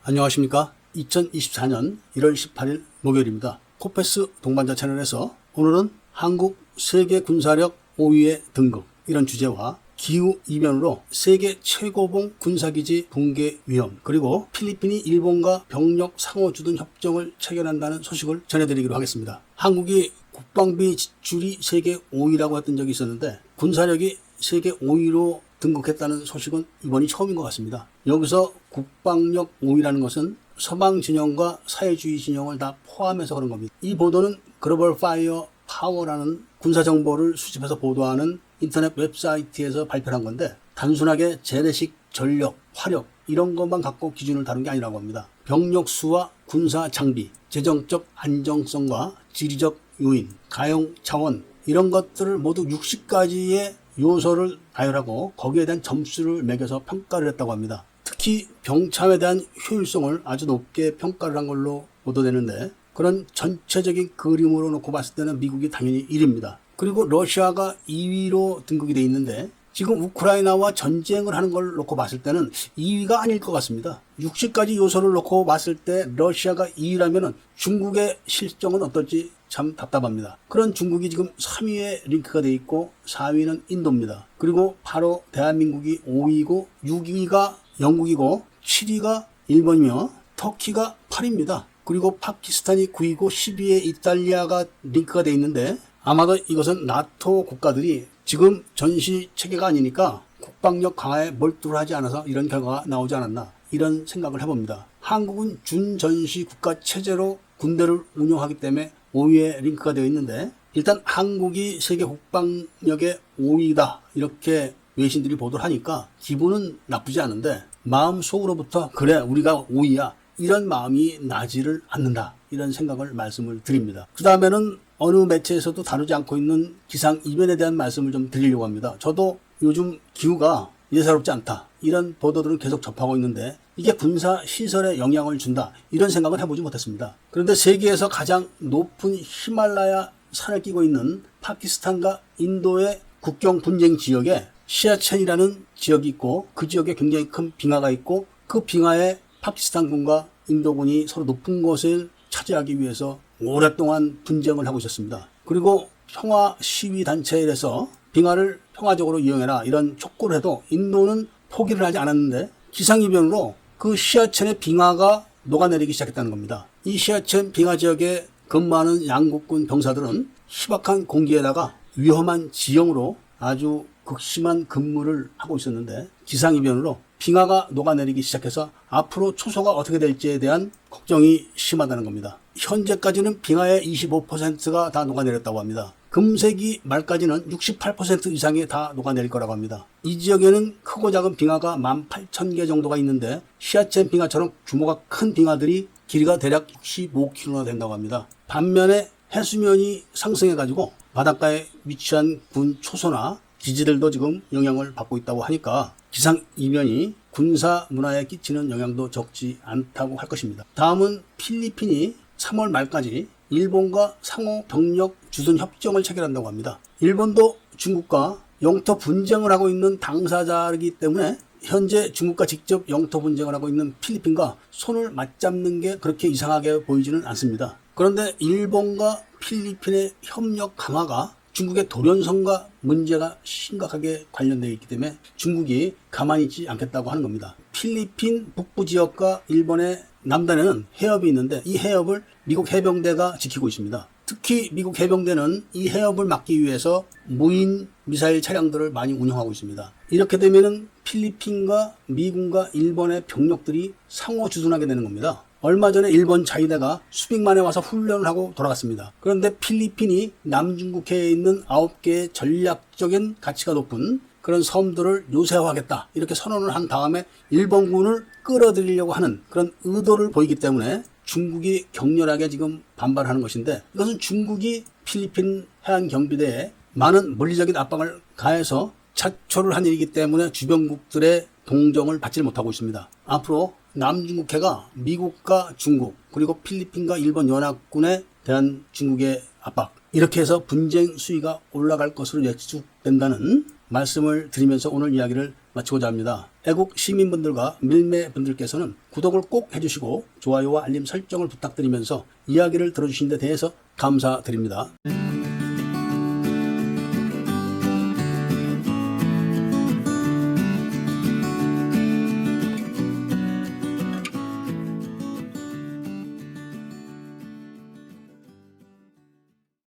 안녕하십니까. 2024년 1월 18일 목요일입니다. 코페스 동반자 채널에서 오늘은 한국 세계 군사력 5위의 등극, 이런 주제와 기후이변으로 세계 최고봉 군사기지 붕괴 위험, 그리고 필리핀이 일본과 병력 상호주둔 협정을 체결한다는 소식을 전해드리기로 하겠습니다. 한국이 국방비 지출이 세계 5위라고 했던 적이 있었는데 군사력이 세계 5위로 등극했다는 소식은 이번이 처음인 것 같습니다. 여기서 국방력 5위라는 것은 서방 진영과 사회주의 진영을 다 포함해서 그런 겁니다. 이 보도는 글로벌 파이어 파워라는 군사정보를 수집해서 보도하는 인터넷 웹사이트에서 발표한 건데, 단순하게 재래식 전력, 화력 이런 것만 갖고 기준을 다룬 게 아니라고 합니다. 병력 수와 군사 장비, 재정적 안정성과 지리적 요인, 가용 자원 이런 것들을 모두 60가지의 요소를 나열하고 거기에 대한 점수를 매겨서 평가를 했다고 합니다. 특히 병참에 대한 효율성을 아주 높게 평가를 한 걸로 보도되는데, 그런 전체적인 그림으로 놓고 봤을 때는 미국이 당연히 1위입니다. 그리고 러시아가 2위로 등극이 돼 있는데, 지금 우크라이나와 전쟁을 하는 걸 놓고 봤을 때는 2위가 아닐 것 같습니다. 60가지 요소를 놓고 봤을 때 러시아가 2위라면 중국의 실정은 어떨지 참 답답합니다. 그런 중국이 지금 3위에 링크가 돼 있고 4위는 인도입니다. 그리고 바로 대한민국이 5위고 6위가 영국이고 7위가 일본이며 터키가 8위입니다. 그리고 파키스탄이 9위고 10위에 이탈리아가 링크가 돼 있는데, 아마도 이것은 나토 국가들이 지금 전시 체계가 아니니까 국방력 강화에 몰두를 하지 않아서 이런 결과가 나오지 않았나, 이런 생각을 해봅니다. 한국은 준전시 국가 체제로 군대를 운영하기 때문에 5위에 링크가 되어 있는데, 일단 한국이 세계 국방력의 5위다 이렇게 외신들이 보도를 하니까 기분은 나쁘지 않은데, 마음속으로부터 그래 우리가 5위야 이런 마음이 나지를 않는다, 이런 생각을 말씀을 드립니다. 그 다음에는 어느 매체에서도 다루지 않고 있는 기상이변에 대한 말씀을 좀 드리려고 합니다. 저도 요즘 기후가 예사롭지 않다 이런 보도들을 계속 접하고 있는데, 이게 군사시설에 영향을 준다 이런 생각을 해보지 못했습니다. 그런데 세계에서 가장 높은 히말라야 산을 끼고 있는 파키스탄과 인도의 국경 분쟁 지역에 시아첸이라는 지역이 있고, 그 지역에 굉장히 큰 빙하가 있고, 그 빙하에 파키스탄군과 인도군이 서로 높은 곳을 차지하기 위해서 오랫동안 분쟁을 하고 있었습니다. 그리고 평화 시위 단체에서 빙하를 평화적으로 이용해라 이런 촉구를 해도 인도는 포기를 하지 않았는데, 기상이변으로 그 시아첸의 빙하가 녹아내리기 시작했다는 겁니다. 이 시아첸 빙하 지역에 근무하는 양국군 병사들은 희박한 공기에다가 위험한 지형으로 아주 극심한 근무를 하고 있었는데, 기상이변으로 빙하가 녹아내리기 시작해서 앞으로 초소가 어떻게 될지에 대한 걱정이 심하다는 겁니다. 현재까지는 빙하의 25%가 다 녹아내렸다고 합니다. 금세기 말까지는 68% 이상이 다 녹아내릴 거라고 합니다. 이 지역에는 크고 작은 빙하가 18,000개 정도가 있는데, 시아첸 빙하처럼 규모가 큰 빙하들이 길이가 대략 65km나 된다고 합니다. 반면에 해수면이 상승해가지고 바닷가에 위치한 군 초소나 기지들도 지금 영향을 받고 있다고 하니까 기상이변이 군사 문화에 끼치는 영향도 적지 않다고 할 것입니다. 다음은 필리핀이 3월 말까지 일본과 상호 병력 주둔 협정을 체결한다고 합니다. 일본도 중국과 영토 분쟁을 하고 있는 당사자이기 때문에 현재 중국과 직접 영토 분쟁을 하고 있는 필리핀과 손을 맞잡는 게 그렇게 이상하게 보이지는 않습니다. 그런데 일본과 필리핀의 협력 강화가 중국의 돌연성과 문제가 심각하게 관련되어 있기 때문에 중국이 가만히 있지 않겠다고 하는 겁니다. 필리핀 북부 지역과 일본의 남단에는 해협이 있는데, 이 해협을 미국 해병대가 지키고 있습니다. 특히 미국 해병대는 이 해협을 막기 위해서 무인 미사일 차량들을 많이 운영하고 있습니다. 이렇게 되면은 필리핀과 미군과 일본의 병력들이 상호 주둔하게 되는 겁니다. 얼마 전에 일본 자위대가 수빅만에 와서 훈련을 하고 돌아갔습니다. 그런데 필리핀이 남중국해에 있는 9개의 전략적인 가치가 높은 그런 섬들을 요새화하겠다 이렇게 선언을 한 다음에 일본군을 끌어들이려고 하는 그런 의도를 보이기 때문에 중국이 격렬하게 지금 반발하는 것인데, 이것은 중국이 필리핀 해안경비대에 많은 물리적인 압박을 가해서 자초를 한 일이기 때문에 주변국들의 동정을 받지 못하고 있습니다. 앞으로 남중국해가 미국과 중국 그리고 필리핀과 일본 연합군의 대한 중국의 압박, 이렇게 해서 분쟁 수위가 올라갈 것으로 예측된다는 말씀을 드리면서 오늘 이야기를 마치고자 합니다. 애국 시민분들과 밀매분들께서는 구독을 꼭 해주시고 좋아요와 알림 설정을 부탁드리면서 이야기를 들어주신 데 대해서 감사드립니다.